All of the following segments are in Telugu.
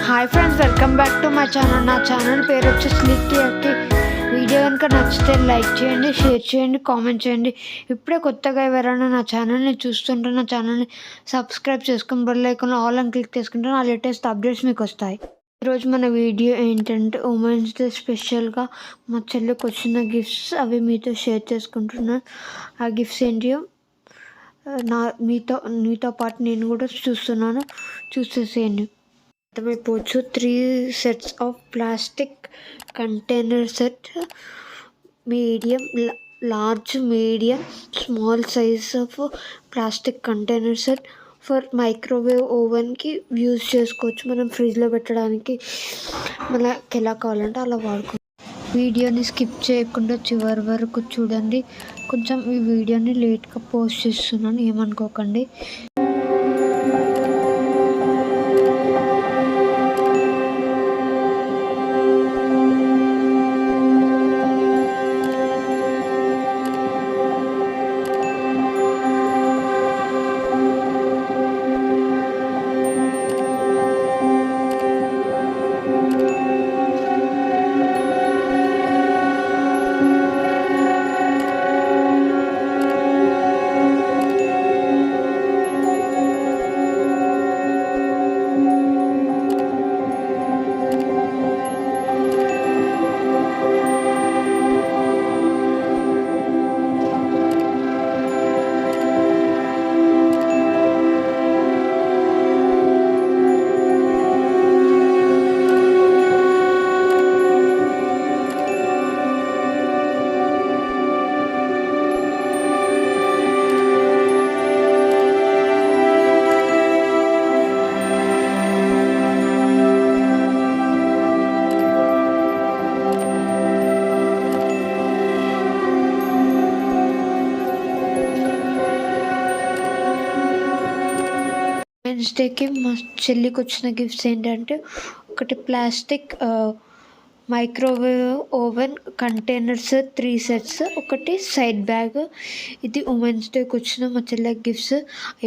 Hi friends, welcome back to my channel. నా ఛానల్ పేరు వచ్చేసి LikiAkki. వీడియో కనుక నచ్చితే లైక్ చేయండి, షేర్ చేయండి, కామెంట్ చేయండి. ఇప్పుడే కొత్తగా ఎవరైనా నా ఛానల్ని చూస్తుంటే నా ఛానల్ని సబ్స్క్రైబ్ చేసుకుని బెల్ ఐకాన్ ఆల్ అని క్లిక్ చేసుకుంటే నా లేటెస్ట్ అప్డేట్స్ మీకు వస్తాయి. ఈరోజు మన వీడియో ఏంటంటే ఉమెన్స్ డే స్పెషల్గా మా చెల్లికి వచ్చిన గిఫ్ట్స్ అవి మీతో షేర్ చేసుకుంటున్నాను. ఆ గిఫ్ట్స్ ఏంటియో మీతో పాటు నేను కూడా చూస్తున్నాను, చూసేసేయండి. అర్థమైపోవచ్చు. 3 sets of plastic container set, medium, large, medium, small size of plastic container set for microwave ఓవెన్కి యూజ్ చేసుకోవచ్చు. మనం ఫ్రిడ్జ్లో పెట్టడానికి మనకి ఎలా కావాలంటే అలా వాడుకోవచ్చు. వీడియోని స్కిప్ చేయకుండా చివరి వరకు చూడండి. కొంచెం ఈ వీడియోని లేట్గా పోస్ట్ చేస్తున్నాను, ఏమనుకోకండి. వెన్స్డేకి మా చెల్లికి వచ్చిన గిఫ్ట్స్ ఏంటంటే, ఒకటి plastic microwave oven containers 3 sets, ఒకటి సైడ్ బ్యాగ్. ఇది ఉమెన్స్ డేకి వచ్చిన మా చెల్లికి గిఫ్ట్స్.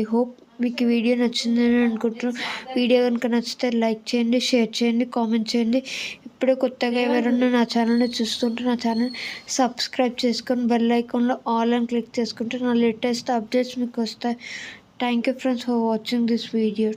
ఐ హోప్ మీకు వీడియో నచ్చిందని అనుకుంటున్నాను. వీడియో కనుక నచ్చితే లైక్ చేయండి, షేర్ చేయండి, కామెంట్ చేయండి. ఇప్పుడే కొత్తగా ఎవరైనా నా ఛానల్ని చూస్తుంటే నా ఛానల్ సబ్స్క్రైబ్ చేసుకొని బెల్ ఐకాన్లో ఆల్ అని క్లిక్ చేసుకుంటే నా లేటెస్ట్ అప్డేట్స్ మీకు వస్తాయి. Thank you friends for watching this video.